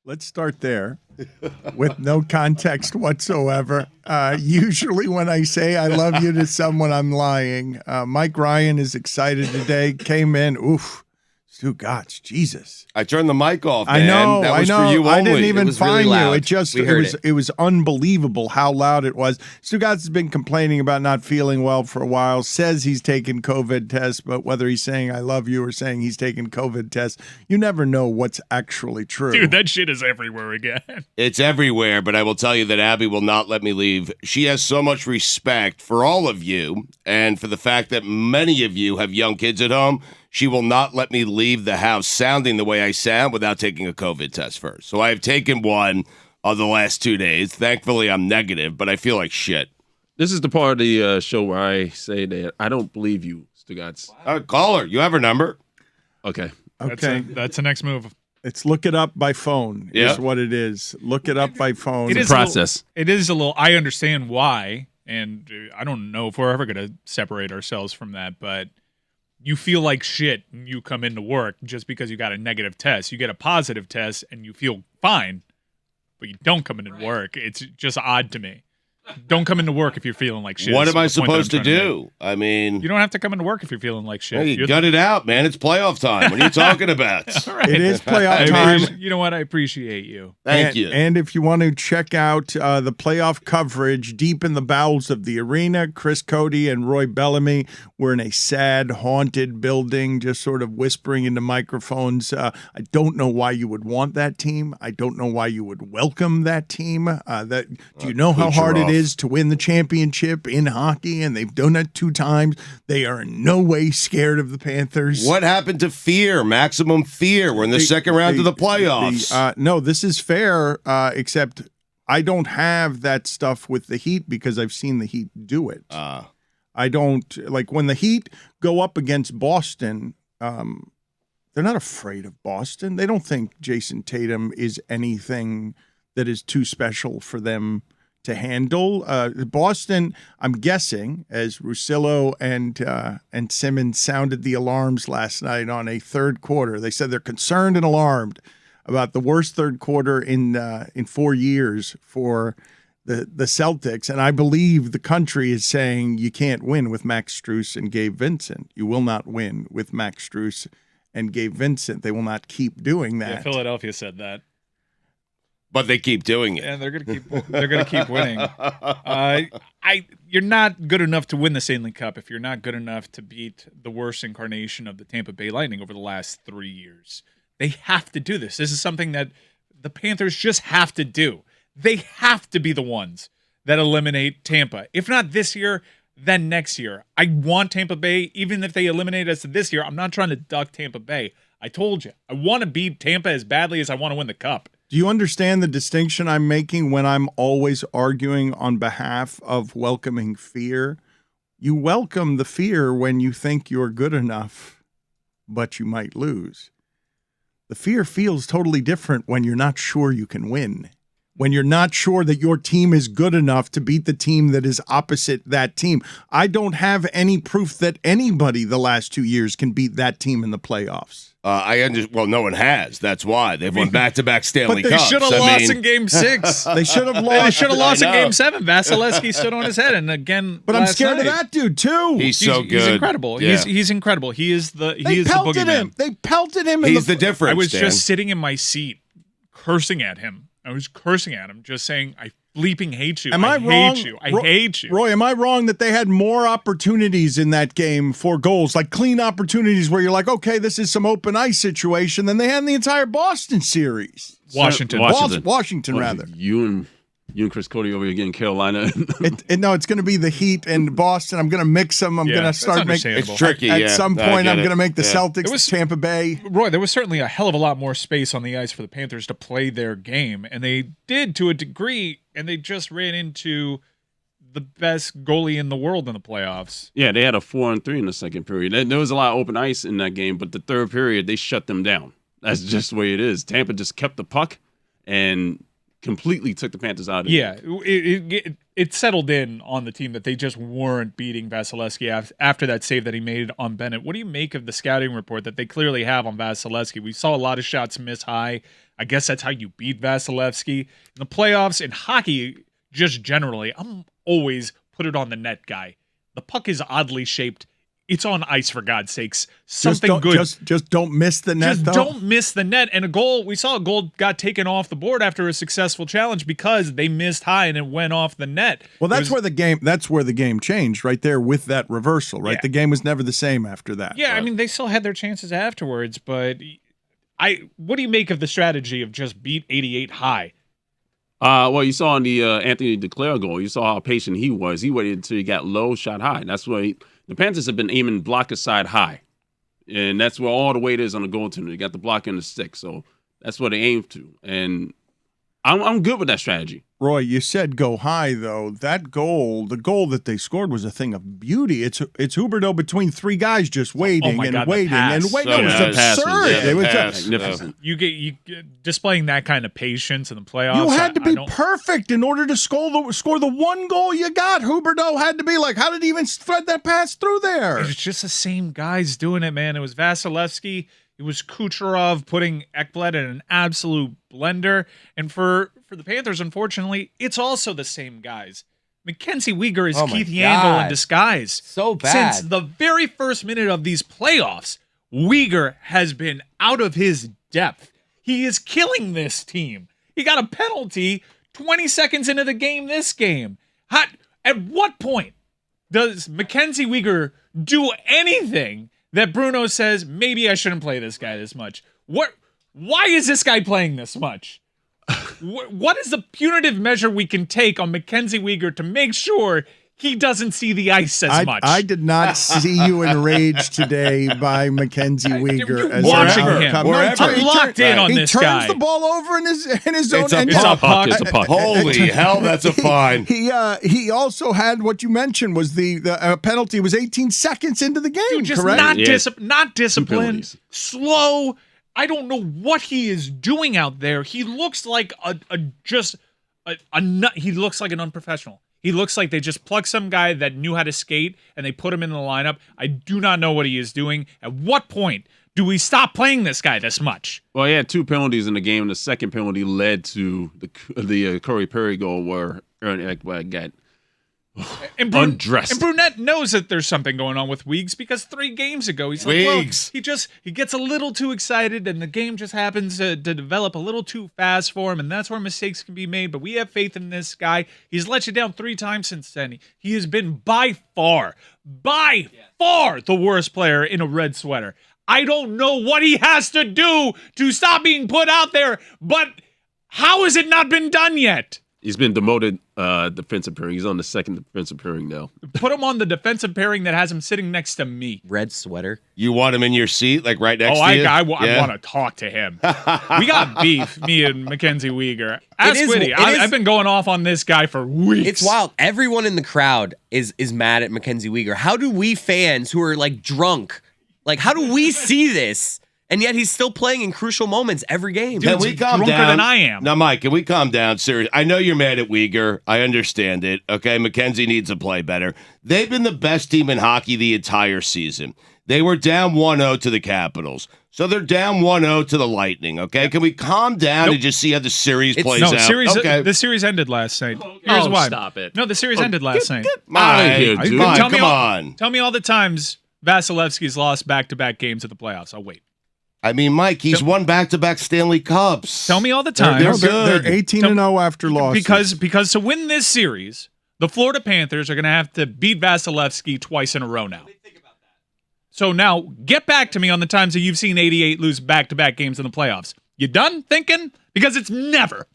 Let's start there with no context whatsoever. Usually when I say I love you to someone, I'm lying. Mike Ryan is excited today. Came in. Oof. Stugotz, Jesus. I turned the mic off, man. I know. That was for you only. I didn't even find really you. It was unbelievable how loud it was. Stugotz has been complaining about not feeling well for a while. Says he's taken COVID tests, but whether he's saying I love you or saying he's taken COVID tests, you never know what's actually true. Dude, that shit is everywhere again. It's everywhere, but I will tell you that Abby will not let me leave. She has so much respect for all of you and for the fact that many of you have young kids at home. She will not let me leave the house sounding the way I sound without taking a COVID test first. So I have taken one of the last 2 days. Thankfully, I'm negative, but I feel like shit. This is the part of the show where I say that I don't believe you, Stugotz. Call her. You have her number. Okay. That's the next move. It's look it up by phone Yeah. is what it is. Look it up by phone. It is process. It is a little. I understand why, and I don't know if we're ever going to separate ourselves from that, but you feel like shit when you come into work just because you got a negative test. You get a positive test and you feel fine, but you don't come into work. It's just odd to me. Don't come into work if you're feeling like shit. What am I That's the point that I'm supposed to trying do? I mean, You don't have to come into work if you're feeling like shit. hey, you gut it out, man. It's playoff time. What are you talking about? All right. It is playoff I time. you know what? I appreciate you. Thank you. And if you want to check out the playoff coverage deep in the bowels of the arena, Chris Cote and Roy Bellamy were in a sad, haunted building, just sort of whispering into microphones. I don't know why you would want that team. I don't know why you would welcome that team. Do you know how hard it is to win the championship in hockey? And they've done it 2 times. They are in no way scared of the Panthers. What happened to fear? Maximum fear. We're in the second round of the playoffs. No, this is fair, except I don't have that stuff with the Heat because I've seen the Heat do it. I don't, like when the Heat go up against Boston, they're not afraid of Boston. They don't think Jason Tatum is anything that is too special for them to handle. Boston, I'm guessing, as Russillo and Simmons sounded the alarms last night on a third quarter, they said they're concerned and alarmed about the worst third quarter in 4 years for the Celtics. And I believe the country is saying you can't win with Max Strus and Gabe Vincent. You will not win with Max Strus and Gabe Vincent. They will not keep doing that. Yeah, Philadelphia said that. But they keep doing it. And they're gonna keep winning. You're not good enough to win the Stanley Cup if you're not good enough to beat the worst incarnation of the Tampa Bay Lightning over the last 3 years. They have to do this. This is something that the Panthers just have to do. They have to be the ones that eliminate Tampa. If not this year, then next year. I want Tampa Bay, even if they eliminate us this year. I'm not trying to duck Tampa Bay. I told you, I want to beat Tampa as badly as I want to win the Cup. Do you understand the distinction I'm making when I'm always arguing on behalf of welcoming fear? You welcome the fear when you think you're good enough, but you might lose. The fear feels totally different when you're not sure you can win. When you're not sure that your team is good enough to beat the team that is opposite that team. I don't have any proof that anybody the last 2 years can beat that team in the playoffs. Well, no one has. That's why they've won back-to-back Stanley But Cups. they should have lost in Game 6. They should have lost. They should have lost in Game 7. Vasilevsky stood on his head, and again. But I'm scared of that dude too. He's so good. He's incredible. Yeah. He's incredible. He is the They pelted boogeyman. him. They pelted him. He's the difference. I was Dan. just sitting in my seat, cursing at him. I was cursing at him, just saying, "I bleeping hate you. Am I wrong? hate you. I hate you." Roy, am I wrong that they had more opportunities in that game for goals, like clean opportunities where you're like, okay, this is some open ice situation, than they had in the entire Boston series? Washington. Washington, rather. You and Chris Cote over here getting Carolina. No, it's going to be the Heat and Boston. I'm going to mix them. I'm going to start making. It's tricky. At some point, I'm going to make the Celtics was Tampa Bay. Roy, there was certainly a hell of a lot more space on the ice for the Panthers to play their game, and they did to a degree, and they just ran into the best goalie in the world in the playoffs. Yeah, they had a 4-on-3 in the second period. There was a lot of open ice in that game, but the third period, they shut them down. That's just the way it is. Tampa just kept the puck and completely took the Panthers out of it. Yeah, it settled in on the team that they just weren't beating Vasilevsky after that save that he made on Bennett. What do you make of the scouting report that they clearly have on Vasilevsky? We saw a lot of shots miss high. I guess that's how you beat Vasilevsky. In the playoffs, in hockey, just generally, I'm always put it on the net guy. The puck is oddly shaped. It's on ice, for God's sakes. Something good. Just don't miss the net, Just don't miss the net. And we saw a goal got taken off the board after a successful challenge because they missed high and it went off the net. Well, that's where the game changed right there with that reversal, right? Yeah. The game was never the same after that. Yeah, I mean, they still had their chances afterwards, but what do you make of the strategy of just beat 88 high? Well, you saw in the Anthony Duclair goal, you saw how patient he was. He waited until he got low, shot high. That's why the Panthers have been aiming blocker side high. And that's where all the weight is on the goaltender. You got the block and the stick. So that's what they aim to. And I'm good with that strategy. Roy, you said go high, though. That goal, the goal that they scored was a thing of beauty. It's Huberdeau between three guys just waiting and waiting and waiting. It was absurd. It was magnificent. You get displaying that kind of patience in the playoffs. You had to be perfect in order to score the one goal you got. Huberdeau had to be like, how did he even thread that pass through there? It's just the same guys doing it, man. It was Vasilevsky. It was Kucherov putting Ekblad in an absolute blender. And for the Panthers, unfortunately, it's also the same guys. Mackenzie Weegar is Keith Yandle in disguise. So bad. Since the very first minute of these playoffs, Weegar has been out of his depth. He is killing this team. He got a penalty 20 seconds into the game this game. At what point does Mackenzie Weegar do anything that Bruno says, maybe I shouldn't play this guy this much? Why is this guy playing this much? What is the punitive measure we can take on Mackenzie Weegar to make sure he doesn't see the ice as much? I did not see you enraged today by Mackenzie Weegar. As watching him. I'm locked in on this guy. He turns the ball over in his own end. It's a puck. Holy hell, that's a fine. He also had what you mentioned was the penalty was 18 seconds into the game. Dude, just correct? Not disciplined, slow. I don't know what he is doing out there. He looks like a nut. He looks like an unprofessional. He looks like they just plucked some guy that knew how to skate and they put him in the lineup. I do not know what he is doing. At what point do we stop playing this guy this much? Well, he had two penalties in the game. The second penalty led to the Corey Perry goal where Ernie Ekblad got undressed. And Brunette knows that there's something going on with Weeks because 3 games ago he's like, well, he gets a little too excited and the game just happens to develop a little too fast for him, and that's where mistakes can be made. But we have faith in this guy. He's let you down 3 times since then. He has been by far the worst player in a red sweater. I don't know what he has to do to stop being put out there, but how has it not been done yet? He's been demoted defensive pairing. He's on the second defensive pairing now. Put him on the defensive pairing that has him sitting next to me. Red sweater. You want him in your seat, like right next to you? I want to talk to him. We got beef, me and Mackenzie Weegar. Ask Whitty. I've been going off on this guy for weeks. It's wild. Everyone in the crowd is mad at Mackenzie Weegar. How do we fans who are like drunk, how do we see this? And yet he's still playing in crucial moments every game. Can we calm down? Than I am. Now, Mike, can we calm down? Seriously, I know you're mad at Weegar. I understand it. Okay, Mackenzie needs to play better. They've been the best team in hockey the entire season. They were down 1-0 to the Capitals. So they're down 1-0 to the Lightning, okay? Can we calm down and just see how the series plays out? The series ended last night. Here's why. Stop it. No, the series ended last night. Mike, come on. Tell me all the times Vasilevsky's lost back-to-back games of the playoffs. I'll wait. I mean, Mike, he's won back-to-back Stanley Cups. Tell me all the time. They're good. They're 18-0 after losses. Because to win this series, the Florida Panthers are going to have to beat Vasilevsky twice in a row now. So now, get back to me on the times that you've seen 88 lose back-to-back games in the playoffs. You done thinking? Because it's never.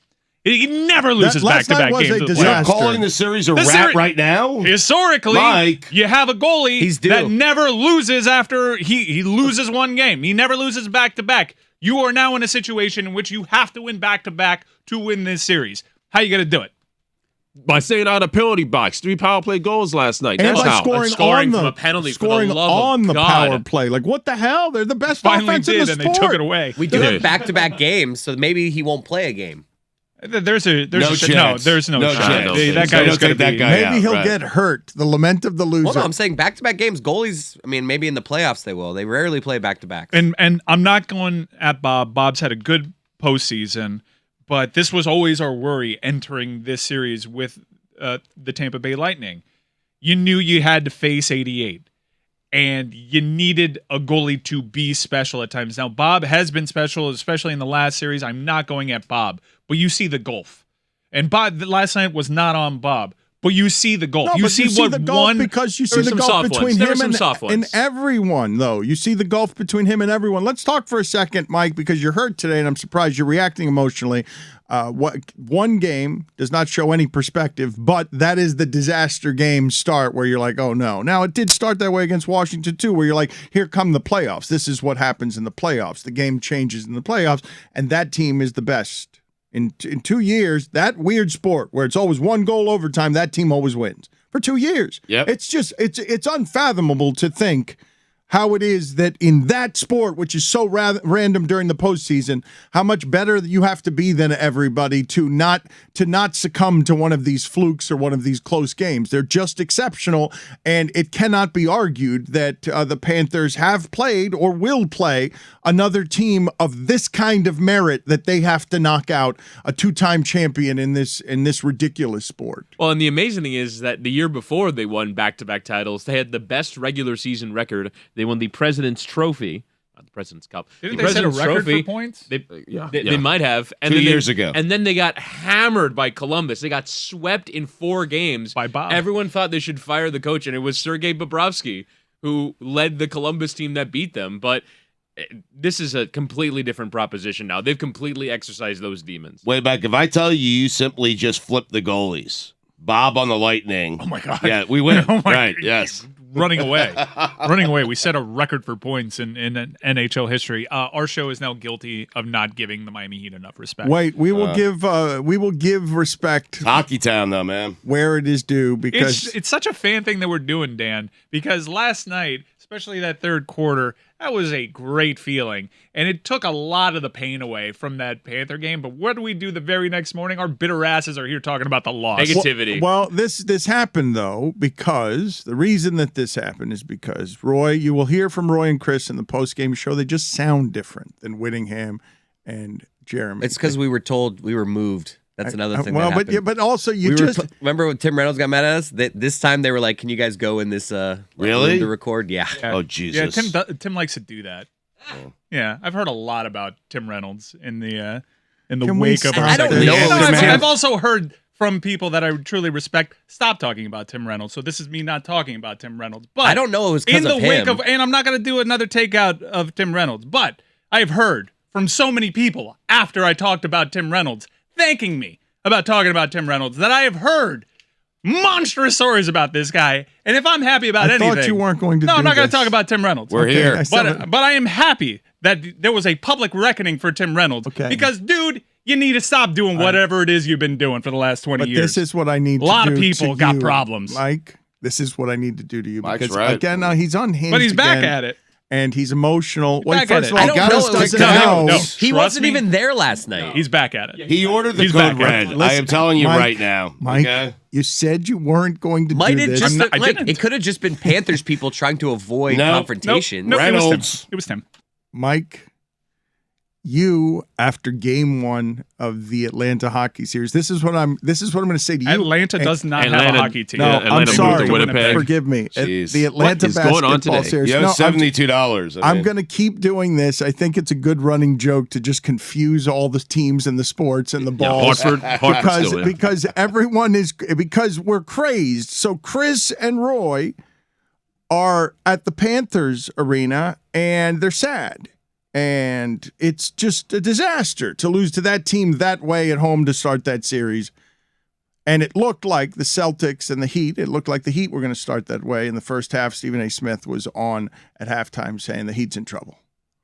He never loses back-to-back games in the playoffs. You're calling the series a rat right now? Historically, Mike, you have a goalie that never loses after he loses one game. He never loses back-to-back. You are now in a situation in which you have to win back-to-back to win this series. How are you going to do it? By staying out of the penalty box. 3 power play goals last night. And that's by how. scoring from a penalty scoring for the love on of the God. power play. Like, what the hell? They're the best Finally offense in the and sport. they took it away. We do have back-to-back games, so maybe he won't play a game. There's No no chance. there's no No chance. chance. That So guy don't is going take to that be. guy Maybe out, he'll right. get hurt. The lament of the loser. Well, no, I'm saying back-to-back games. Goalies, I mean, maybe in the playoffs they will. They rarely play back-to-backs. And I'm not going at Bob. Bob's had a good postseason, but this was always our worry entering this series with the Tampa Bay Lightning. You knew you had to face 88, and you needed a goalie to be special at times. Now, Bob has been special, especially in the last series. I'm not going at Bob, but you see the gulf. And Bob last night was not on Bob, but you see the gulf. No, you but see you see what the gulf one because you There see were the some gulf soft between ones. There were him some soft and ones. everyone, though. You see the gulf between him and everyone. Let's talk for a second, Mike, because you're hurt today, and I'm surprised you're reacting emotionally. One game does not show any perspective, but that is the disaster game start where you're like, oh no. Now, it did start that way against Washington, too, where you're like, here come the playoffs. This is what happens in the playoffs. The game changes in the playoffs, and that team is the best. In 2 years, that weird sport where it's always one goal overtime, that team always wins. For 2 years. Yep. It's just, it's unfathomable to think how it is that in that sport, which is so random during the postseason, how much better you have to be than everybody to not succumb to one of these flukes or one of these close games. They're just exceptional, and it cannot be argued that the Panthers have played or will play another team of this kind of merit that they have to knock out a two-time champion in this ridiculous sport. Well, and the amazing thing is that the year before they won back-to-back titles, they had the best regular season record. They won the President's Trophy, not the President's Cup. Didn't the they set a President's record Trophy. for points? They might have. And 2 then years ago. And then they got hammered by Columbus. They got swept in 4 games. By Bob. Everyone thought they should fire the coach, and it was Sergei Bobrovsky who led the Columbus team that beat them. But this is a completely different proposition now. They've completely exercised those demons. Wait back. If I tell you simply just flip the goalies, Bob on the Lightning. Oh, my God. Yeah, we win. Oh, my Right, God. yes. Running away. We set a record for points in NHL history. Our show is now guilty of not giving the Miami Heat enough respect. Wait, we will give respect Hockey town, though, man. where it is due because It's such a fan thing that we're doing, Dan, because last night, especially that third quarter, that was a great feeling. And it took a lot of the pain away from that Panther game. But what do we do the very next morning? Our bitter asses are here talking about the loss. Negativity. Well, this happened, though, because the reason that this happened is because Roy, you will hear from Roy and Chris in the post-game show. They just sound different than Whittingham and Jeremy. It's because we were told we were moved. That's another thing. Well, that happened. but also you we just remember when Tim Reynolds got mad at us? This time they were like, "Can you guys go in this Really? room to record?" Yeah. Oh, Jesus. Yeah, Tim likes to do that. Yeah, I've heard a lot about Tim Reynolds in the Can we wake of. stop I don't this? know. I've also heard from people that I truly respect stop talking about Tim Reynolds. So this is me not talking about Tim Reynolds. But I don't know it was in because the of wake him. of, and I'm not going to do another takeout of Tim Reynolds. But I've heard from so many people after I talked about Tim Reynolds thanking me about talking about Tim Reynolds that I have heard monstrous stories about this guy. And if I'm happy about I anything, thought you weren't going to No, do I'm not going to this. talk about Tim Reynolds. We're here. I said But I am happy that there was a public reckoning for Tim Reynolds. Okay. Because, dude, you need to stop doing whatever it is you've been doing for the last 20 But years. this is what I need A lot to of do people to got you, problems. Mike. This is what I need to do to you Mike's because right. again, now he's unhinged. But he's back again, at it. and he's emotional. Wait, back at first it. of all, I don't Gallus know. doesn't No, know. no. He Trust wasn't me. even there last night. He's back at it. He ordered the He's code back. red. Listen, I am telling you Mike, right now. Mike, Okay? you said you weren't going to Might do it this. just I didn't. it could have just been Panthers people trying to avoid No. confrontation. No, Reynolds. It was Tim. Mike, you after game 1 of the Atlanta hockey series. This is what I'm going to say to you. Atlanta does not have a Atlanta- hockey team. No, Yeah, I'm Atlanta moved sorry. to Winnipeg. Forgive me. Jeez. The Atlanta What is going on basketball today? series. You No, have $72. I'm going to keep doing this. I think it's a good running joke to just confuse all the teams and the sports and the balls. Hartford because everyone is because we're crazed. So Chris and Roy are at the Panthers arena and they're sad. And it's just a disaster to lose to that team that way at home to start that series. And it looked like the Celtics and the Heat, it looked like the Heat were going to start that way. In the first half, Stephen A. Smith was on at halftime saying the Heat's in trouble.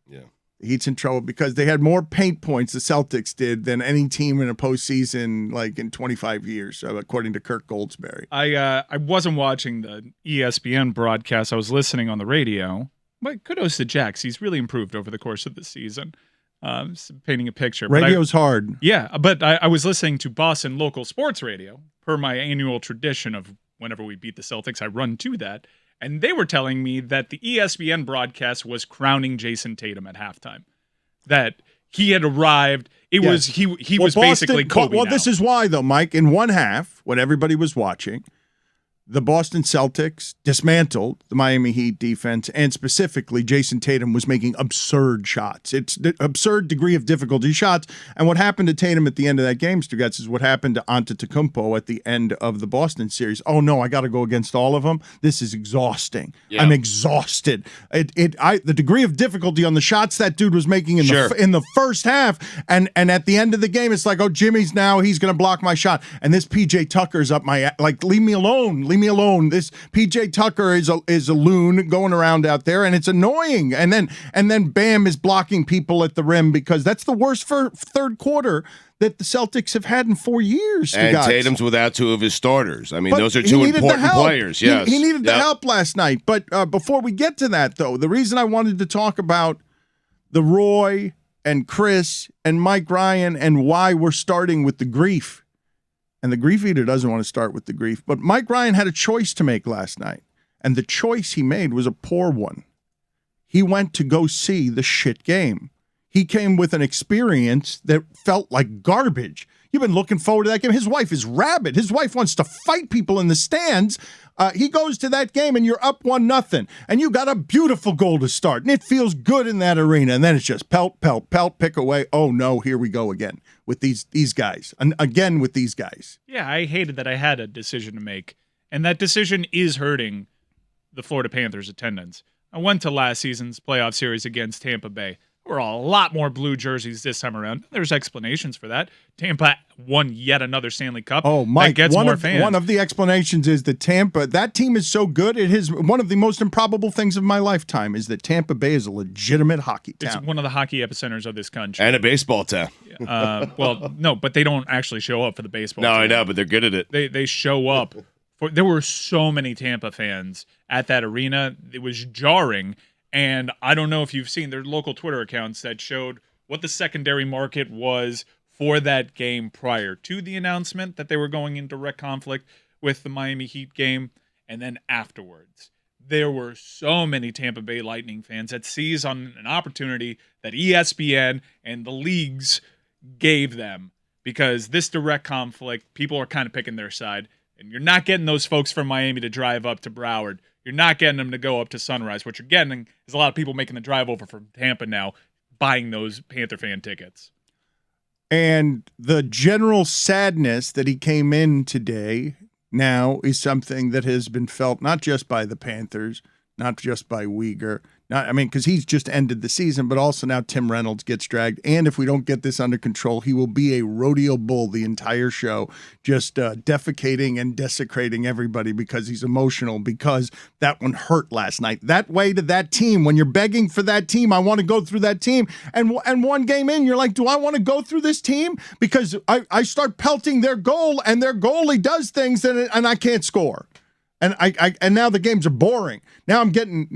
Yeah. The Heat's in trouble because they had more paint points, the Celtics did, than any team in a postseason like in 25 years, according to Kirk Goldsberry. I wasn't watching the ESPN broadcast. I was listening on the radio. But kudos to Jax. He's really improved over the course of the season. Painting a picture. But Radio's hard. Yeah, but I was listening to Boston local sports radio per my annual tradition of whenever we beat the Celtics, I run to that. And they were telling me that the ESPN broadcast was crowning Jason Tatum at halftime. That he had arrived. It was he was basically Kobe. Well, this is why though, Mike. In one half, when everybody was watching, the Boston Celtics dismantled the Miami Heat defense, and specifically Jason Tatum was making absurd shots. It's the absurd degree of difficulty shots. And what happened to Tatum at the end of that game, Stugotz, is what happened to Antetokounmpo at the end of the Boston series. Oh no, I got to go against all of them. This is exhausting. Yeah. I'm exhausted. The degree of difficulty on the shots that dude was making in the first half, and at the end of the game, it's like, oh, he's going to block my shot, and this PJ Tucker's up my leave me alone. Leave me alone. This PJ Tucker is a loon going around out there, and it's annoying. And then Bam is blocking people at the rim, because that's the worst for third quarter that the Celtics have had in 4 years. And Tatum's without two of his starters. I mean, those are two important players. Yes, he needed the help last night. But before we get to that, though, the reason I wanted to talk about the Roy and Chris and Mike Ryan and why we're starting with the grief. And the grief eater doesn't want to start with the grief. But Mike Ryan had a choice to make last night. And the choice he made was a poor one. He went to go see the shit game. He came with an experience that felt like garbage. You've been looking forward to that game. His wife is rabid. His wife wants to fight people in the stands. He goes to that game and you're up 1-0. And you got a beautiful goal to start. And it feels good in that arena. And then it's just pelt, pelt, pelt, pick away. Oh no, here we go again with these guys. And again with these guys. Yeah, I hated that I had a decision to make. And that decision is hurting the Florida Panthers' attendance. I went to last season's playoff series against Tampa Bay. There were a lot more blue jerseys this time around. There's explanations for that. Tampa won yet another Stanley Cup. Oh, Mike, that gets more fans. One of the explanations is that that team is so good. It is one of the most improbable things of my lifetime is that Tampa Bay is a legitimate hockey town. It's one of the hockey epicenters of this country. And a baseball town. Well, no, but they don't actually show up for the baseball No, team. I know, but they're good at it. They show up. There were so many Tampa fans at that arena. It was jarring. And I don't know if you've seen their local Twitter accounts that showed what the secondary market was for that game prior to the announcement that they were going in direct conflict with the Miami Heat game, and then afterwards. There were so many Tampa Bay Lightning fans that seized on an opportunity that ESPN and the leagues gave them, because this direct conflict, people are kind of picking their side, and you're not getting those folks from Miami to drive up to Broward. You're not getting them to go up to Sunrise. What you're getting is a lot of people making the drive over from Tampa now, buying those Panther fan tickets. And the general sadness that he came in today now is something that has been felt not just by the Panthers, not just by Uyghur, because he's just ended the season, but also now Tim Reynolds gets dragged. And if we don't get this under control, he will be a rodeo bull the entire show, just defecating and desecrating everybody because he's emotional, because that one hurt last night. That way to that team, when you're begging for that team, I want to go through that team. And one game in, you're like, do I want to go through this team? Because I start pelting their goal, and their goalie does things and I can't score. And and now the games are boring. Now I'm getting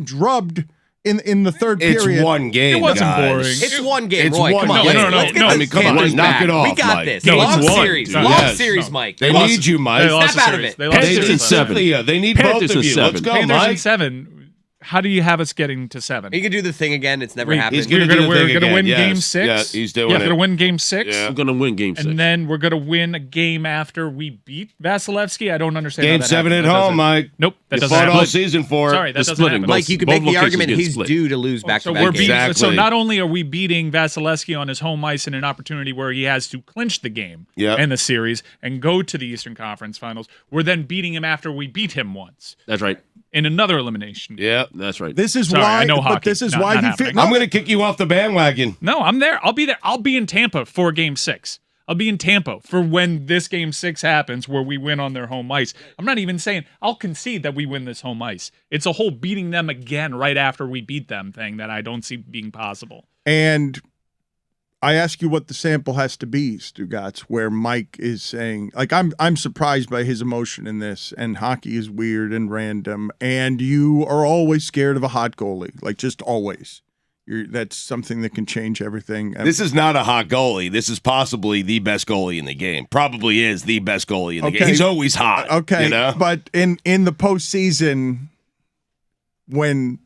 drubbed in the third period. It's one game. It wasn't guys. boring. It's one game, It's Roy. one Come on. game. Let's get I the mean, come on, Panthers knock back. it off, We got Mike. this. No, it's Long one. series. No, Long yes. series, No. Mike. They need you, Mike. They lost Snap the out of series. it. They lost the Panthers series. in 7. They need Panthers both of in you. 7. Let's go, Panthers Mike. in 7. How do you have us getting to 7? He could do the thing again. It's never Wait, happened. He's gonna We're do the going thing to again. win Yes. game 6. Yeah, he's doing We're it. going to win game 6. Yeah. We're going to win game 6. And then we're going to win a game after we beat Vasilevsky. I don't understand Game how that 7 at happens. That home, doesn't- Mike. Nope, that You doesn't fought all happen. season for it. Sorry, that They're doesn't splitting happen. both. Mike, you could Both make the locations argument get he's split. due to lose So back-to-back we're games. beating. Exactly. So not only are we beating Vasilevsky on his home ice in an opportunity where he has to clinch the game Yep. and the series and go to the Eastern Conference Finals, we're then beating him after we beat him once That's right. in another elimination game. Yeah. That's right. This is Sorry, why. I know but hockey. this is Not why he happening. fit. I'm going to kick you off the bandwagon. No, I'm there. I'll be there. I'll be in Tampa for game 6. I'll be in Tampa for when this game 6 happens where we win on their home ice. I'm not even saying I'll concede that we win this home ice. It's a whole beating them again right after we beat them thing that I don't see being possible. And I ask you what the sample has to be, Stugotz, where Mike is saying, like, I'm surprised by his emotion in this, and hockey is weird and random, and you are always scared of a hot goalie, like just always. that's something that can change everything. This is not a hot goalie. This is possibly the best goalie in the game. Probably is the best goalie in the game. He's always hot. Okay, you know? But in the postseason, when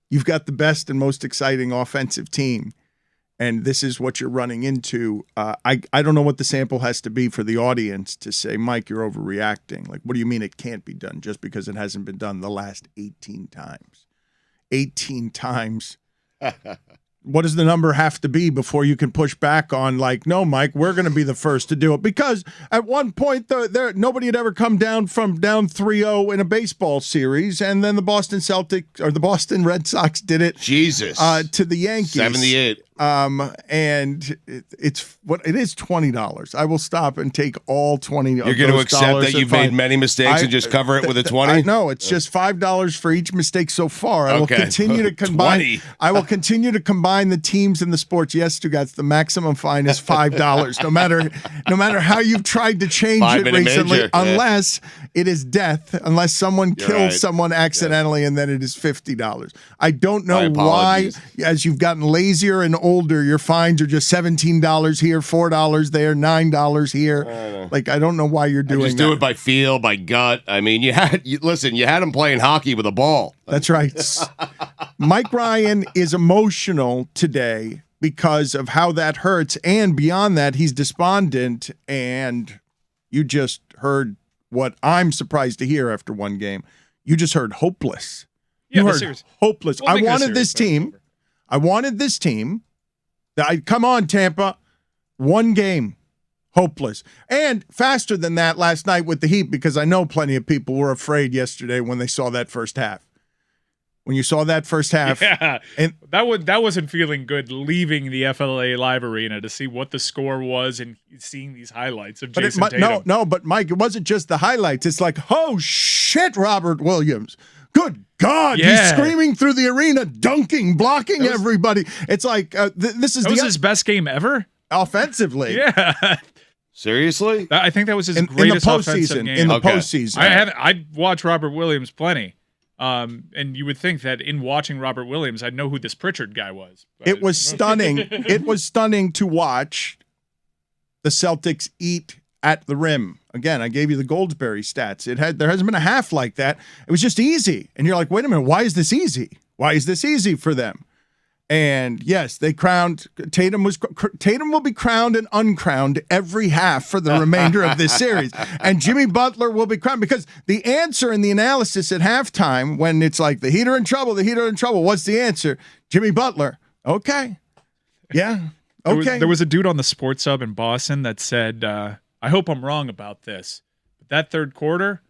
you've got the best and most exciting offensive team, and this is what you're running into, I don't know what the sample has to be for the audience to say, Mike, you're overreacting. Like, what do you mean it can't be done just because it hasn't been done the last 18 times? 18 times. What does the number have to be before you can push back on, like, no, Mike, we're going to be the first to do it? Because at one point, nobody had ever come down from down 3-0 in a baseball series, and then the Boston Celtics or the Boston Red Sox did it. Jesus. To the Yankees. 78. And it is $20. I will stop and take all 20. You're going to accept that you've made many mistakes and just cover it with a 20? No, it's just $5 for each mistake so far. I will continue to combine. 20. I will continue to combine the teams and the sports. Yes, Stugotz, the maximum fine is $5. no matter how you've tried to change it recently, unless it is death, unless someone kills someone accidentally, and then it is $50. I don't know why, as you've gotten lazier and older, your fines are just $17 here, $4 there, $9 here. I don't know why you're doing that. Just do it by feel, by gut. I mean, you had him playing hockey with a ball. That's right. Mike Ryan is emotional today because of how that hurts, and beyond that, he's despondent. And you just heard what I'm surprised to hear after one game. You just heard hopeless. You heard hopeless. I wanted this team. Come on, Tampa. One game. Hopeless. And faster than that last night with the Heat, because I know plenty of people were afraid yesterday when they saw that first half. When you saw that first half. Yeah. And that wasn't feeling good leaving the FLA Live Arena to see what the score was and seeing these highlights of Jason Tatum. No, but Mike, it wasn't just the highlights. It's like, oh, shit, Robert Williams. Good God, he's screaming through the arena, dunking, blocking everybody. It's like, this is his best game ever? Offensively. Yeah. Seriously? I think that was his greatest offensive game. In the postseason. I watch Robert Williams plenty. And you would think that in watching Robert Williams, I'd know who this Pritchard guy was. It was stunning. It was stunning to watch the Celtics eat at the rim. Again, I gave you the Goldsberry stats. There hasn't been a half like that. It was just easy. And you're like, wait a minute, why is this easy? Why is this easy for them? And yes, they crowned Tatum will be crowned and uncrowned every half for the remainder of this series. And Jimmy Butler will be crowned, because the answer in the analysis at halftime, when it's like the Heat are in trouble, what's the answer? Jimmy Butler. Okay. Yeah. Okay. There was a dude on the Sports Hub in Boston that said, I hope I'm wrong about this, but that third quarter,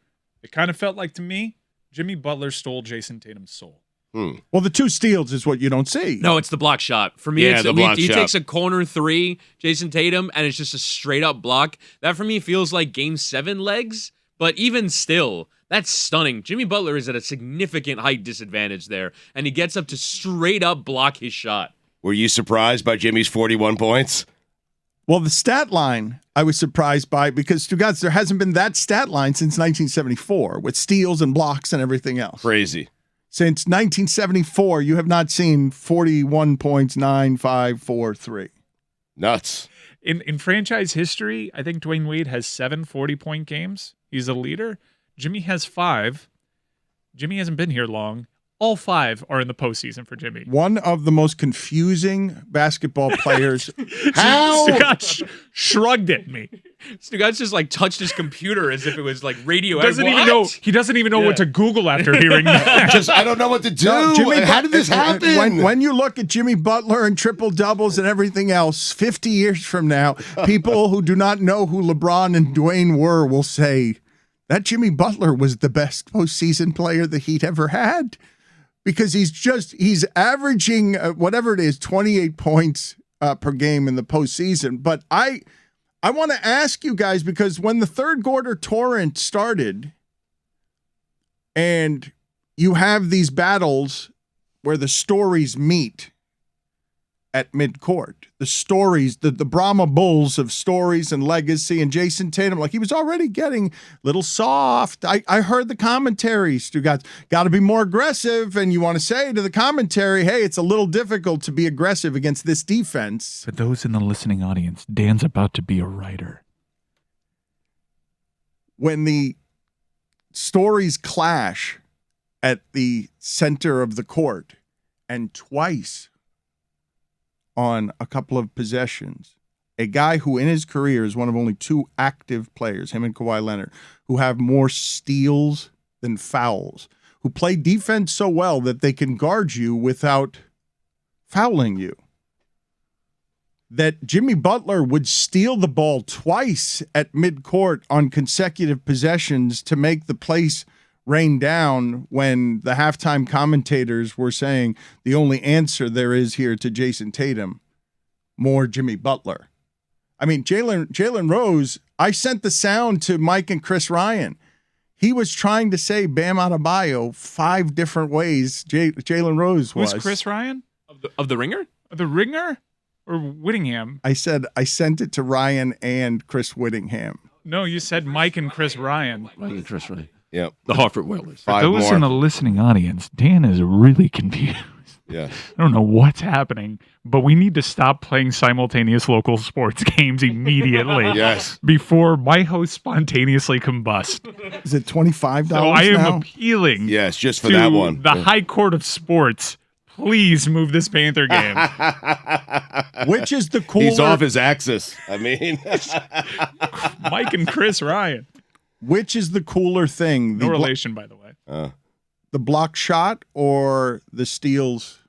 it kind of felt like to me, Jimmy Butler stole Jason Tatum's soul. Well, the two steals is what you don't see. No, it's the block shot. For me, he takes a corner three, Jason Tatum, and it's just a straight up block. That for me feels like Game 7 legs, but even still, that's stunning. Jimmy Butler is at a significant height disadvantage there, and he gets up to straight up block his shot. Were you surprised by Jimmy's 41 points? Well, the stat line I was surprised by, because, Stugotz, there hasn't been that stat line since 1974 with steals and blocks and everything else. Crazy. Since 1974, you have not seen 41 points, 9, 5, 4, 3. Nuts. In franchise history, I think Dwayne Wade has 7 40-point games. He's a leader. Jimmy has 5. Jimmy hasn't been here long. All 5 are in the postseason for Jimmy. One of the most confusing basketball players. How? Stugotz shrugged at me. Stugotz just touched his computer as if it was radioactive. He doesn't even know what to Google after hearing that. I don't know what to do. How did this happen? When you look at Jimmy Butler and triple doubles and everything else, 50 years from now, people who do not know who LeBron and Dwayne were will say that Jimmy Butler was the best postseason player the Heat ever had. Because he's averaging whatever it is, 28 points per game in the postseason. But I want to ask you guys, because when the third quarter torrent started, and you have these battles where the stories meet, at midcourt. The stories, the Brahma Bulls of stories and legacy, and Jason Tatum, like he was already getting a little soft. I heard the commentary, Stugotz, got to be more aggressive, and you want to say to the commentary, hey, it's a little difficult to be aggressive against this defense. For those in the listening audience, Dan's about to be a writer. When the stories clash at the center of the court, and twice on a couple of possessions, a guy who in his career is one of only 2 active players, him and Kawhi Leonard, who have more steals than fouls, who play defense so well that they can guard you without fouling you, that Jimmy Butler would steal the ball twice at midcourt on consecutive possessions to make the place rain down when the halftime commentators were saying the only answer there is here to Jason Tatum, more Jimmy Butler. I mean, Jalen Rose, I sent the sound to Mike and Chris Ryan. He was trying to say Bam Adebayo 5 different ways. Jalen Rose was. Who's Chris Ryan? Of the Ringer? The Ringer or Whittingham? I said I sent it to Ryan and Chris Whittingham. No, you said Mike and Chris Ryan. Mike and Chris Ryan. Yep. The Hartford Whalers. For those in the listening audience, Dan is really confused. Yeah. I don't know what's happening, but we need to stop playing simultaneous local sports games immediately. Yes. Before my host spontaneously combust. Is it $25 So I am now? appealing Yes, just for to that one. the High Court of Sports. Please move this Panther game. Which is the cooler? He's off his axis. I mean, Mike and Chris Ryan. Which is the cooler thing? No relation, by the way. The block shot or the steals?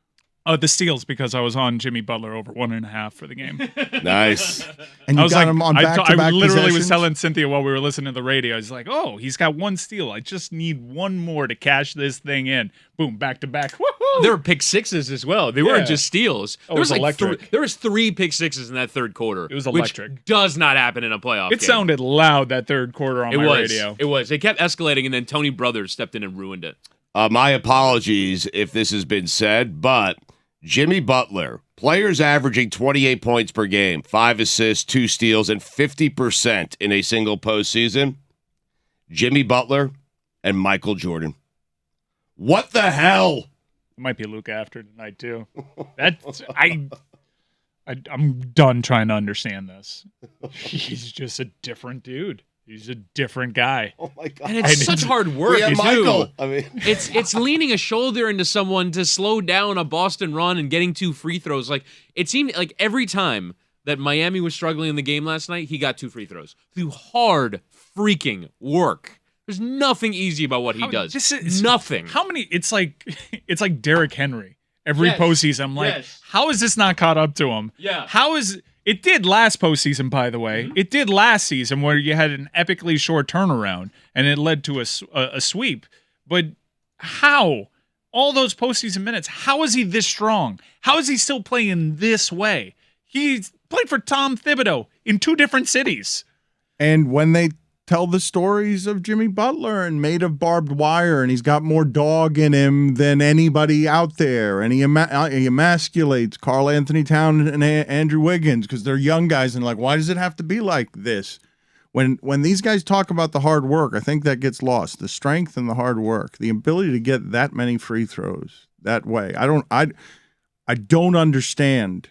The steals, because I was on Jimmy Butler over 1.5 for the game. nice. And I you was got like, him on I back-to-back literally was possessions? telling Cynthia while we were listening to the radio. He's like, "Oh, he's got 1 steal. I just need 1 more to cash this thing in." Boom, back to back. Woohoo! There were pick sixes as well. They weren't just steals. Oh, it was electric. There was 3 pick sixes in that third quarter. It was electric. Which does not happen in a playoff It game. sounded loud that third quarter on my radio. It was. It kept escalating, and then Tony Brothers stepped in and ruined it. My apologies if this has been said, but Jimmy Butler, players averaging 28 points per game, 5 assists, 2 steals, and 50% in a single postseason. Jimmy Butler and Michael Jordan. What the hell? It might be Luka after tonight too. I'm done trying to understand this. He's just a different dude. He's a different guy. Oh my God. And it's such hard work, Yeah, too. Michael. I mean, It's leaning a shoulder into someone to slow down a Boston run and getting 2 free throws. Like, it seemed like every time that Miami was struggling in the game last night, he got 2 free throws through hard freaking work. There's nothing easy about what he does. Nothing. How many? It's like Derrick Henry. Every Yes. postseason, I'm like, Yes. how is this not caught up to him? Yeah. How is it did last postseason, by the way. It did last season where you had an epically short turnaround and it led to a sweep. But how? All those postseason minutes, how is he this strong? How is he still playing this way? He's played for Tom Thibodeau in 2 different cities. And when they tell the stories of Jimmy Butler and made of barbed wire, and he's got more dog in him than anybody out there, and he emasculates Karl Anthony Towns and Andrew Wiggins because they're young guys, and like, why does it have to be like this? When these guys talk about the hard work, I think that gets lost. The strength and the hard work, the ability to get that many free throws that way. I don't understand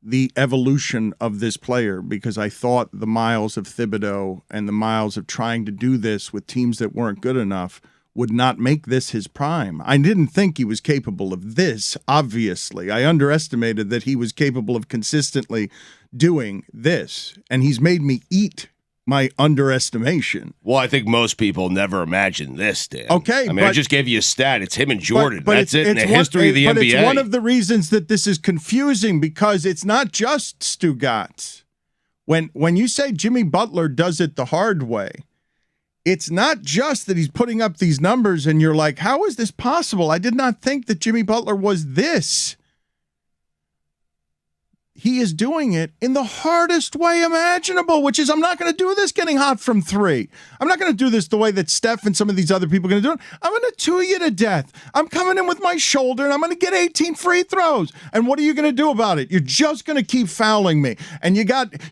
the evolution of this player, because I thought the miles of Thibodeau and the miles of trying to do this with teams that weren't good enough would not make this his prime. I didn't think he was capable of this, obviously. I underestimated that he was capable of consistently doing this, and he's made me eat my underestimation. Well, I think most people never imagine this, Dan. Okay, I mean, I just gave you a stat. It's him and Jordan. That's it in the history of the NBA. But it's one of the reasons that this is confusing, because it's not just Stugotz. When you say Jimmy Butler does it the hard way, it's not just that he's putting up these numbers and you're like, how is this possible? I did not think that Jimmy Butler was this. he is doing it in the hardest way imaginable, which is I'm not going to do this getting hot from 3. I'm not going to do this the way that Steph and some of these other people are going to do it. I'm going to 2 you to death. I'm coming in with my shoulder, and I'm going to get 18 free throws. And what are you going to do about it? You're just going to keep fouling me. And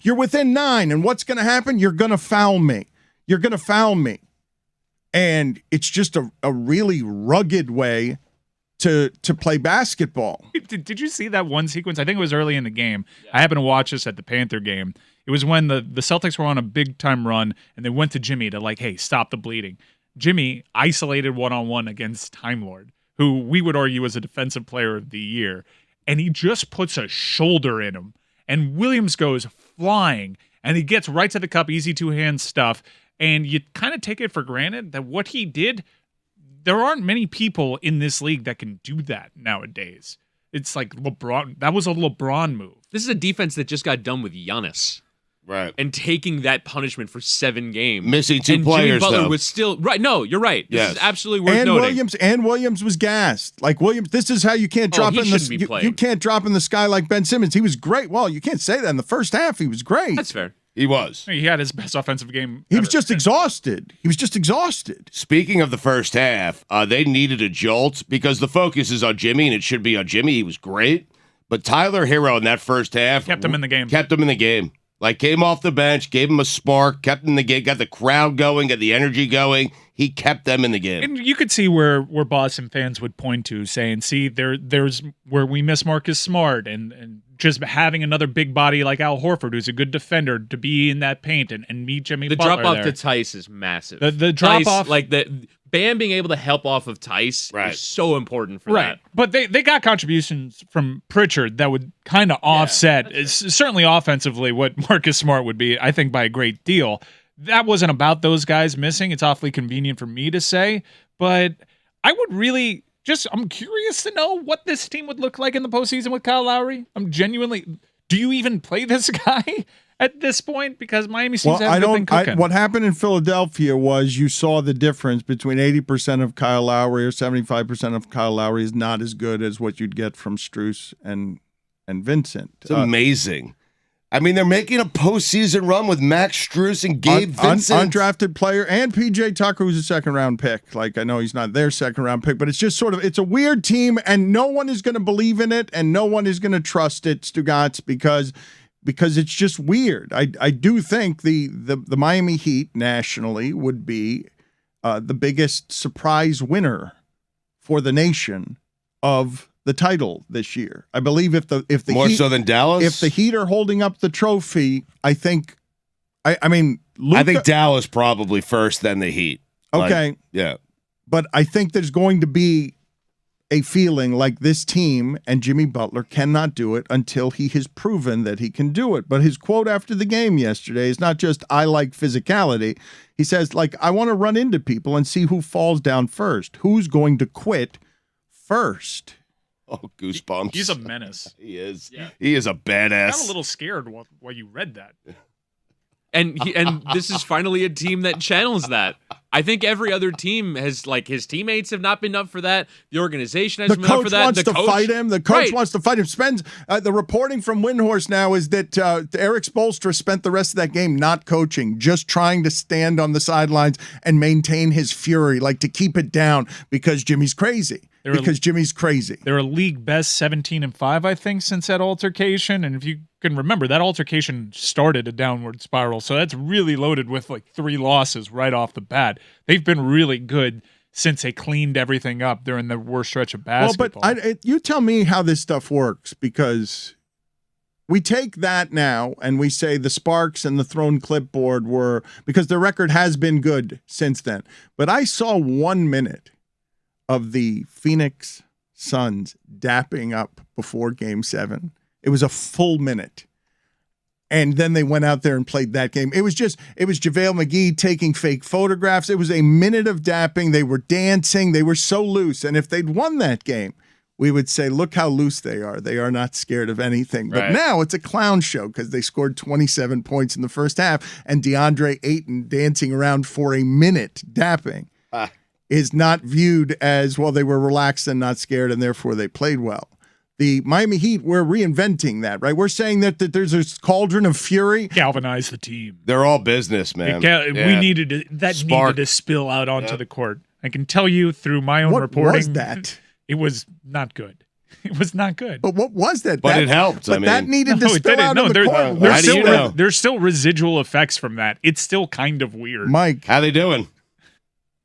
you're within 9, and what's going to happen? You're going to foul me. You're going to foul me. And it's just a really rugged way to play basketball. Did you see that one sequence? I think it was early in the game. Yeah. I happened to watch this at the Panther game. It was when the Celtics were on a big-time run, and they went to Jimmy to, like, hey, stop the bleeding. Jimmy isolated one-on-one against Time Lord, who we would argue was a defensive player of the year, and he just puts a shoulder in him. And Williams goes flying, and he gets right to the cup, easy two-hand stuff, and you kind of take it for granted that what he did, there aren't many people in this league that can do that nowadays. It's like LeBron. That was a LeBron move. This is a defense that just got done with Giannis. Right. And taking that punishment for 7 games. Missing 2 and players, Jimmy Butler though. was still... Right, no, you're right. This is absolutely worth and noting. Williams was gassed. Like, Williams, this is how you can't drop in the... You can't drop in the sky like Ben Simmons. He was great. Well, you can't say that. In the first half, he was great. That's fair. He was. He had his best offensive game. He was just exhausted. Speaking of the first half, they needed a jolt because the focus is on Jimmy, and it should be on Jimmy. He was great. But Tyler Hero in that first half kept him in the game. Like, came off the bench, gave him a spark, kept him in the game, got the crowd going, got the energy going. He kept them in the game. And you could see where Boston fans would point to, saying, see, there's where we miss Marcus Smart and just having another big body like Al Horford, who's a good defender, to be in that paint and meet Jimmy Butler. The drop-off there. to Tice is massive. The drop-off. Like, Bam being able to help off of Tice is so important for that. But they got contributions from Pritchard that would kind of offset, certainly offensively, what Marcus Smart would be, I think, by a great deal. That wasn't about those guys missing. It's awfully convenient for me to say, but I would really I'm curious to know what this team would look like in the postseason with Kyle Lowry. I'm genuinely, do you even play this guy at this point? Because Miami seems to have been cooking. What happened in Philadelphia was you saw the difference between 80% of Kyle Lowry or 75% of Kyle Lowry is not as good as what you'd get from Strus and Vincent. It's amazing. I mean, they're making a postseason run with Max Strus and Gabe Vincent. Undrafted player, and P.J. Tucker, who's a second-round pick. Like, I know he's not their second-round pick, but it's just sort of, it's a weird team, and no one is going to believe in it, and no one is going to trust it, Stugotz, because it's just weird. I do think the Miami Heat nationally would be the biggest surprise winner for the nation of the title this year. I believe if the more Heat, so than Dallas, if the Heat are holding up the trophy, I think. I mean, Luka, I think Dallas probably first, then the Heat. Okay, but I think there's going to be a feeling like this team and Jimmy Butler cannot do it until he has proven that he can do it. But his quote after the game yesterday is not just "I like physicality." He says, like, I want to run into people and see who falls down first. Who's going to quit first? Oh, goosebumps. He's a menace. He is. Yeah. He is a badass. I'm a little scared while you read that. And this is finally a team that channels that. I think every other team has, like, his teammates have not been up for that. The organization hasn't been up for that. The coach wants to fight him. The coach wants to fight him. The reporting from Windhorst now is that Eric Spoelstra spent the rest of that game not coaching, just trying to stand on the sidelines and maintain his fury, like to keep it down because Jimmy's crazy. Jimmy's crazy. They're a league best 17-5, I think, since that altercation. And if you can remember, that altercation started a downward spiral. So that's really loaded with like 3 losses right off the bat. They've been really good since they cleaned everything up during the worst stretch of basketball. Well, but you tell me how this stuff works, because we take that now and we say the Sparks and the thrown clipboard were, because their record has been good since then. But I saw 1 minute of the Phoenix Suns dapping up before Game 7. It was a full minute. And then they went out there and played that game. It was JaVale McGee taking fake photographs. It was a minute of dapping. They were dancing. They were so loose. And if they'd won that game, we would say, look how loose they are. They are not scared of anything. But now it's a clown show because they scored 27 points in the first half, and DeAndre Ayton dancing around for a minute dapping is not viewed as, well, they were relaxed and not scared, and therefore they played well. The Miami Heat, we're reinventing that, right? We're saying that there's a cauldron of fury. Galvanize the team. They're all business, man. We needed to spill out onto the court. I can tell you through my own reporting. What was that? It was not good. It was not good. But what was that? But it helped. But that needed to spill out on the court. How do you know? There's still residual effects from that. It's still kind of weird. Mike. How they doing?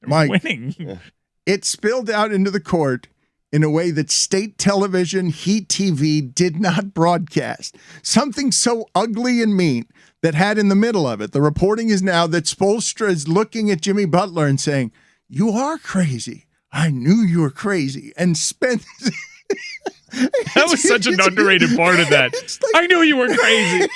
Mike. Winning. Yeah. It spilled out into the court in a way that state television, Heat TV, did not broadcast. Something so ugly and mean that had in the middle of it. The reporting is now that Spoelstra is looking at Jimmy Butler and saying, "You are crazy. I knew you were crazy." And spent... That was such an underrated part of that. Like, I knew you were crazy.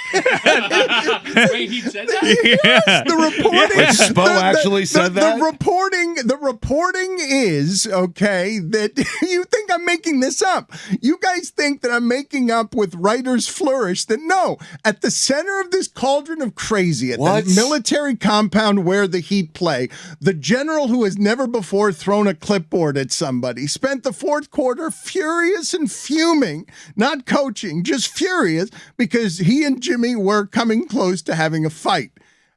Wait, he said that? Yes, the reporting. Wait, Spo actually said that? The reporting is, okay, that you think I'm making this up. You guys think that I'm making up with writer's flourish. That no, at the center of this cauldron of crazy, at the military compound where the Heat play, the general who has never before thrown a clipboard at somebody spent the fourth quarter furious and fuming, not coaching, just furious because he and Jimmy were coming close to having a fight.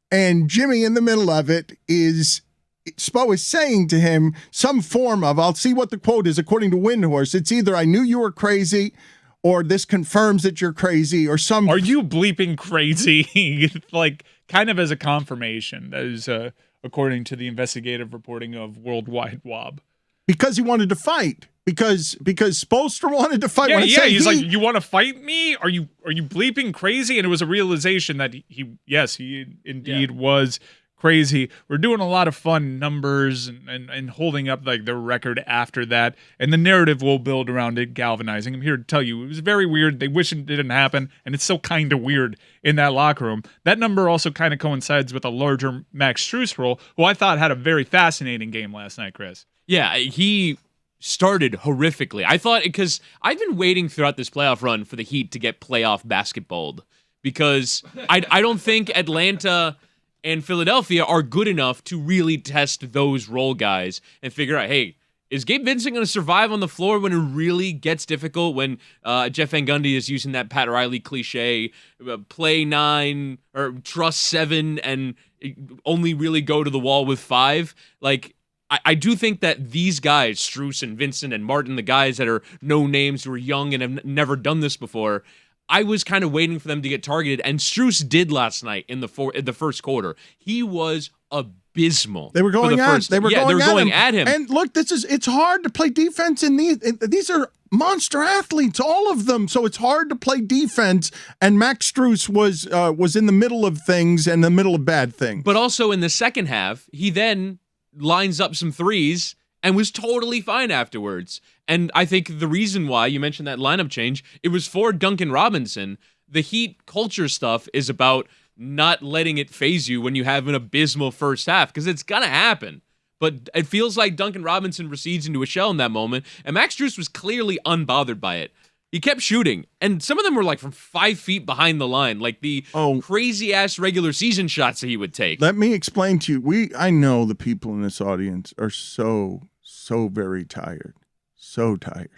And Jimmy, in the middle of it, Spo is saying to him some form of, I'll see what the quote is according to Windhorse. It's either "I knew you were crazy," or "this confirms that you're crazy," or some. Are you bleeping crazy? Like, kind of as a confirmation. That is, according to the investigative reporting of Worldwide Wob. Because he wanted to fight. Because Spoelstra wanted to fight. Yeah, he's like, "You want to fight me? Are you bleeping crazy?" And it was a realization that he indeed was crazy. We're doing a lot of fun numbers and holding up like the record after that, and the narrative will build around it, galvanizing. I'm here to tell you, it was very weird. They wish it didn't happen, and it's still kind of weird in that locker room. That number also kind of coincides with a larger Max Strus role, who I thought had a very fascinating game last night, Chris. Yeah, he started horrifically. I thought, because I've been waiting throughout this playoff run for the Heat to get playoff basketballed, because I don't think Atlanta and Philadelphia are good enough to really test those role guys and figure out, hey, is Gabe Vincent going to survive on the floor when it really gets difficult, when Jeff Van Gundy is using that Pat Riley cliche, play 9 or trust 7 and only really go to the wall with 5? Like, I do think that these guys, Strus and Vincent and Martin, the guys that are no names, who are young and have never done this before, I was kind of waiting for them to get targeted, and Strus did last night in the first quarter. He was abysmal. They were going at him. And look, it's hard to play defense in these. These are monster athletes, all of them. So it's hard to play defense. And Max Strus was in the middle of things and the middle of bad things. But also in the second half, he then lines up some threes and was totally fine afterwards. And I think the reason why you mentioned that lineup change, it was for Duncan Robinson. The Heat culture stuff is about not letting it phase you when you have an abysmal first half, because it's gonna happen. But it feels like Duncan Robinson recedes into a shell in that moment, and Max Strus was clearly unbothered by it. He kept shooting, and some of them were like from 5 feet behind the line, like the crazy-ass regular season shots that he would take. Let me explain to you. I know the people in this audience are so very tired, so tired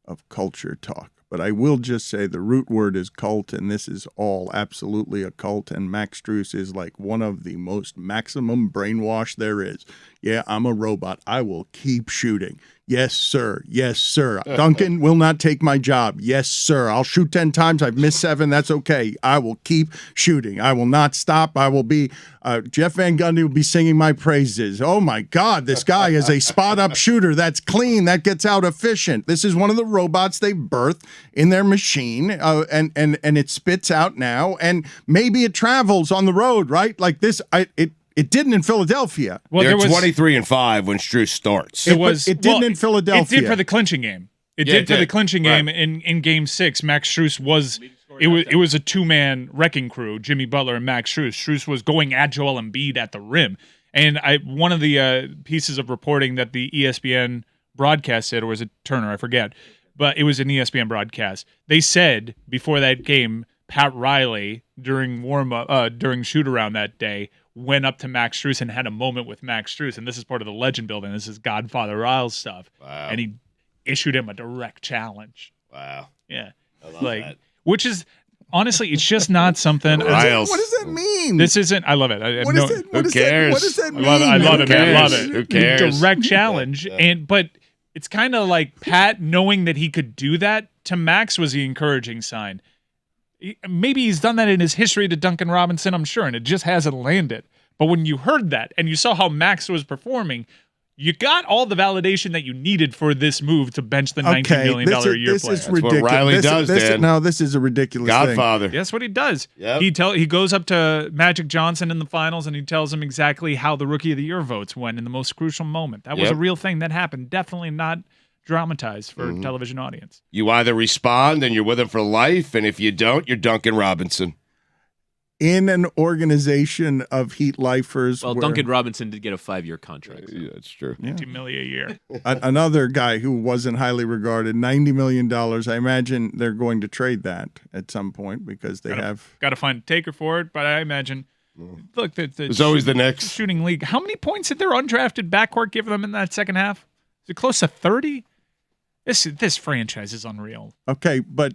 of culture talk. But I will just say the root word is cult, and this is all absolutely a cult, and Max Strus is like one of the most maximum brainwash there is. Yeah, I'm a robot. I will keep shooting. Yes, sir. Yes, sir. Duncan will not take my job. Yes, sir. I'll shoot 10 times. I've missed 7. That's okay. I will keep shooting. I will not stop. I will be, Jeff Van Gundy will be singing my praises. Oh my God, this guy is a spot-up shooter. That's clean. That gets out efficient. This is one of the robots they birthed in their machine, and it spits out now, and maybe it travels on the road, right? Like this, It didn't in Philadelphia. Well, they're 23-5 when Strus starts. It didn't in Philadelphia. It did for the clinching game. It did for the clinching game in Game 6. Max Strus was it was a 2-man wrecking crew, Jimmy Butler and Max Strus. Strus was going at Joel Embiid at the rim. And one of the pieces of reporting that the ESPN broadcast said, or was it Turner? I forget. But it was an ESPN broadcast. They said before that game, Pat Riley during shoot around that day went up to Max Strus and had a moment with Max Strus, and this is part of the legend building. This is Godfather Riles stuff. Wow. And he issued him a direct challenge Wow. Yeah. I love that. Which is honestly, it's just not something. What does that mean? This isn't. I love it. What does that mean? I love it, man. I love it. Who cares? Direct challenge, but it's kind of like Pat knowing that he could do that to Max was the encouraging sign. Maybe he's done that in his history to Duncan Robinson, I'm sure, and it just hasn't landed. But when you heard that and you saw how Max was performing, you got all the validation that you needed for this move to bench the $19 million a year this player. is ridiculous. What Riley does, Dan. No, this is a ridiculous Godfather. That's what he does. Yep. He goes up to Magic Johnson in the finals and he tells him exactly how the Rookie of the Year votes went in the most crucial moment. That was a real thing that happened. Definitely not dramatized for a television audience. You either respond and you're with him for life, and if you don't, you're Duncan Robinson. In an organization of Heat lifers. Well, Duncan Robinson did get a 5-year contract. Yeah, that's true. $50 million a year. Another guy who wasn't highly regarded, $90 million. I imagine they're going to trade that at some point because they got to find a taker for it. But I imagine, look, there's always the next shooting league. How many points did their undrafted backcourt give them in that second half? Is it close to 30? This franchise is unreal. Okay, but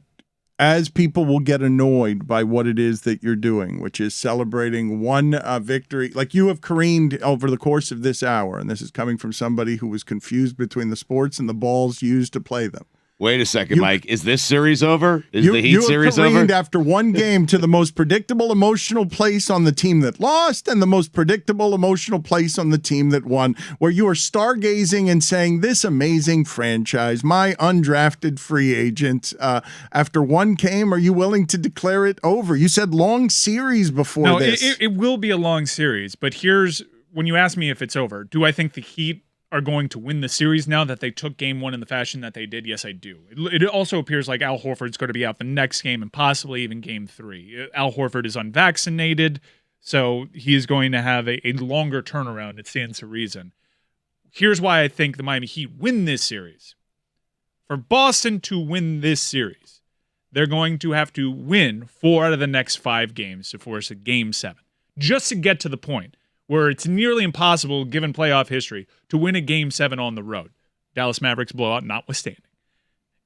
as people will get annoyed by what it is that you're doing, which is celebrating one victory, like you have careened over the course of this hour, and this is coming from somebody who was confused between the sports and the balls used to play them. Wait a second, Mike. Is this series over? Is the Heat series over? You have careened after one game to the most predictable emotional place on the team that lost and the most predictable emotional place on the team that won, where you are stargazing and saying, this amazing franchise, my undrafted free agent, after one game, are you willing to declare it over? You said long series before this. It will be a long series, but here's, when you ask me if it's over, do I think the Heat are going to win the series now that they took game one in the fashion that they did? Yes, I do. It also appears like Al Horford's going to be out the next game and possibly even game 3. Al Horford is unvaccinated, so he is going to have a longer turnaround. It stands to reason. Here's why I think the Miami Heat win this series. For Boston to win this series, they're going to have to win 4 out of the next 5 games to force a game 7, just to get to the point where it's nearly impossible, given playoff history, to win a Game 7 on the road. Dallas Mavericks blowout notwithstanding.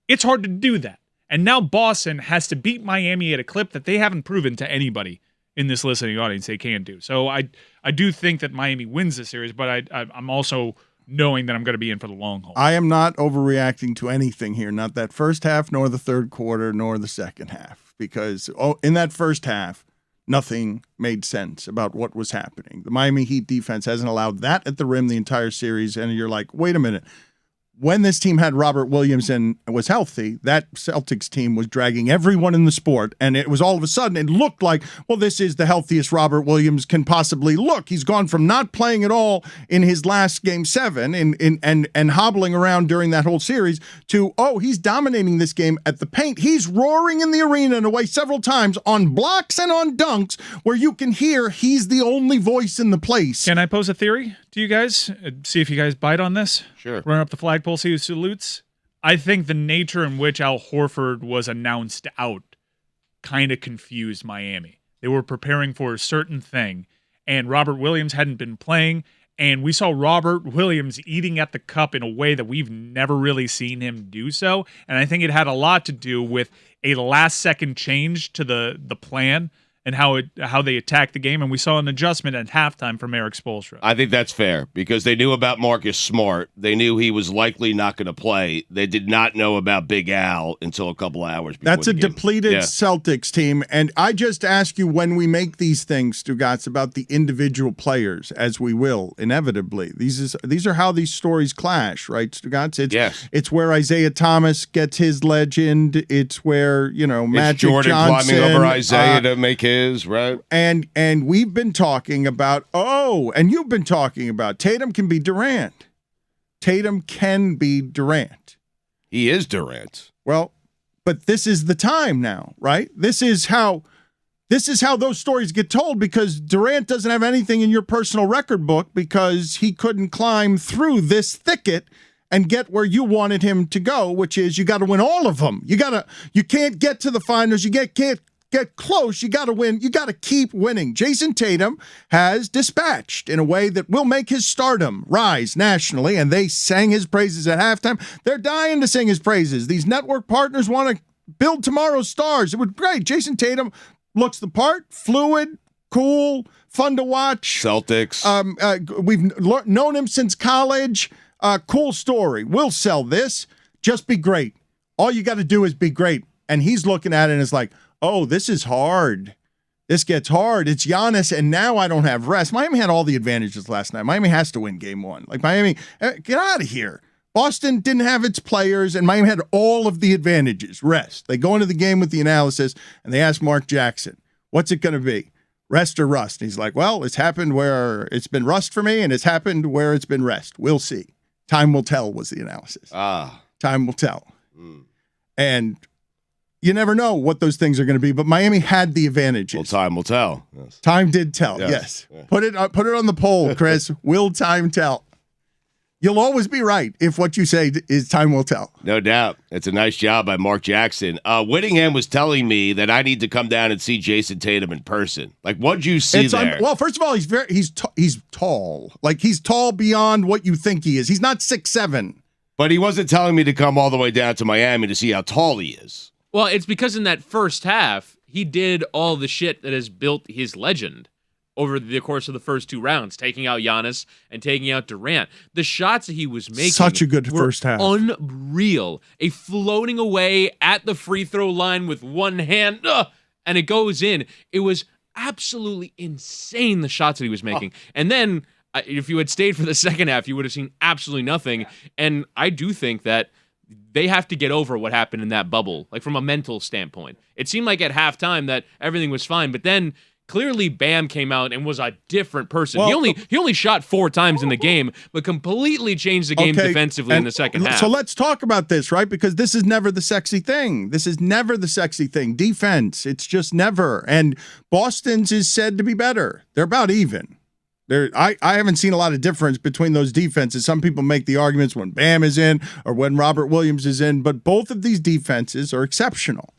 It's hard to do that. And now Boston has to beat Miami at a clip that they haven't proven to anybody in this listening audience they can do. So I do think that Miami wins this series, but I'm also knowing that I'm going to be in for the long haul. I am not overreacting to anything here, not that first half, nor the third quarter, nor the second half, because in that first half, nothing made sense about what was happening. The Miami Heat defense hasn't allowed that at the rim the entire series, and you're like, wait a minute. When this team had Robert Williams and was healthy, that Celtics team was dragging everyone in the sport, and it was all of a sudden, it looked like, well, this is the healthiest Robert Williams can possibly look. He's gone from not playing at all in his last Game 7 and hobbling around during that whole series to, he's dominating this game at the paint. He's roaring in the arena in a way several times on blocks and on dunks where you can hear he's the only voice in the place. Can I pose a theory to you guys? See if you guys bite on this? Sure. Run up the flagpole, see who salutes. I think the nature in which Al Horford was announced out kind of confused Miami. They were preparing for a certain thing, and Robert Williams hadn't been playing, and we saw Robert Williams eating at the cup in a way that we've never really seen him do so, and I think it had a lot to do with a last-second change to the plan and how they attacked the game, and we saw an adjustment at halftime from Eric Spoelstra. I think that's fair because they knew about Marcus Smart. They knew he was likely not going to play. They did not know about Big Al until a couple hours before That's a the game. depleted Celtics team, and I just ask you when we make these things, Stugotz, about the individual players, as we will, inevitably. These are how these stories clash, right, Stugotz? It's where Isaiah Thomas gets his legend. It's where, Magic Jordan Johnson. climbing over Isaiah to make his. Right. And we've been talking about, and you've been talking about Tatum can be Durant. Tatum can be Durant. He is Durant. Well, but this is the time now, right? This is how those stories get told because Durant doesn't have anything in your personal record book because he couldn't climb through this thicket and get where you wanted him to go, which is you got to win all of them. You can't get to the finals. You can't get get close. You got to win. You got to keep winning. Jason Tatum has dispatched in a way that will make his stardom rise nationally, and they sang his praises at halftime. They're dying to sing his praises. These network partners want to build tomorrow's stars. It was great. Jason Tatum looks the part, fluid, cool, fun to watch. Celtics. We've known him since college. Cool story. We'll sell this. Just be great. All you got to do is be great. And he's looking at it and is like, oh, this is hard. This gets hard. It's Giannis, and now I don't have rest. Miami had all the advantages last night. Miami has to win game one. Like, Miami, get out of here. Boston didn't have its players, and Miami had all of the advantages. Rest. They go into the game with the analysis, and they ask Mark Jackson, what's it going to be? Rest or rust? And he's like, well, it's happened where it's been rust for me, and it's happened where it's been rest. We'll see. Time will tell was the analysis. Time will tell. And you never know what those things are going to be, but Miami had the advantages. Well, time will tell. Yes. Time did tell, yes. Yeah. Put it on the poll, Chris. Will time tell? You'll always be right if what you say is time will tell. No doubt. It's a nice job by Mark Jackson. Whittingham was telling me that I need to come down and see Jason Tatum in person. Like, what'd you see there? Well, first of all, he's tall. Like, he's tall beyond what you think he is. He's not 6'7". But he wasn't telling me to come all the way down to Miami to see how tall he is. Well, it's because in that first half, he did all the shit that has built his legend over the course of the first two rounds, taking out Giannis and taking out Durant. The shots that he was making such a good were first half. Unreal. A floating away at the free throw line with one hand, and it goes in. It was absolutely insane, the shots that he was making. And then if you had stayed for the second half, you would have seen absolutely nothing. Yeah. And I do think that they have to get over what happened in that bubble, like from a mental standpoint. It seemed like at halftime that everything was fine, but then clearly Bam came out and was a different person. Well, he only shot 4 times in the game, but completely changed the game defensively in the second half. So let's talk about this, right? Because this is never the sexy thing. This is never the sexy thing. Defense, it's just never. And Boston's is said to be better. They're about even. I haven't seen a lot of difference between those defenses. Some people make the arguments when Bam is in or when Robert Williams is in, but both of these defenses are exceptional.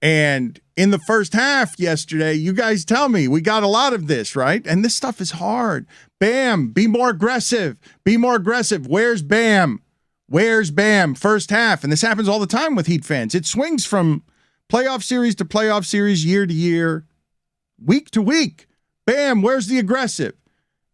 And in the first half yesterday, you guys tell me we got a lot of this, right? And this stuff is hard. Bam, be more aggressive. Be more aggressive. Where's Bam? Where's Bam? First half. And this happens all the time with Heat fans. It swings from playoff series to playoff series, year to year, week to week. Bam, where's the aggressive?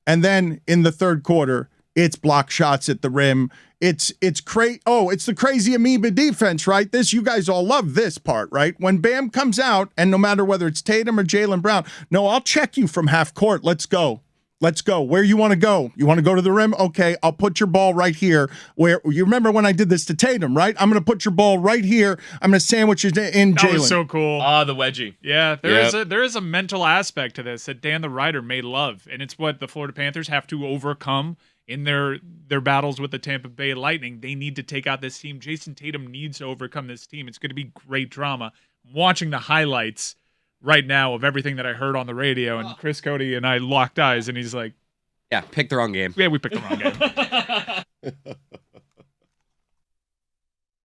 And then in the third quarter, it's block shots at the rim. It's crazy. Oh, it's the crazy amoeba defense, right? You guys all love this part, right? When Bam comes out, and no matter whether it's Tatum or Jaylen Brown, no, I'll check you from half court. Let's go. Let's go. Where you want to go? You want to go to the rim? Okay, I'll put your ball right here. Where you remember when I did this to Tatum, right? I'm going to put your ball right here. I'm going to sandwich it in Jaylen. That was so cool. The wedgie. Yeah, there is a mental aspect to this that Dan the writer may love, and it's what the Florida Panthers have to overcome in their battles with the Tampa Bay Lightning. They need to take out this team. Jason Tatum needs to overcome this team. It's going to be great drama. I'm watching the highlights right now of everything that I heard on the radio, and Chris Cote and I locked eyes, and he's like, yeah, picked the wrong game. Yeah, we picked the wrong game.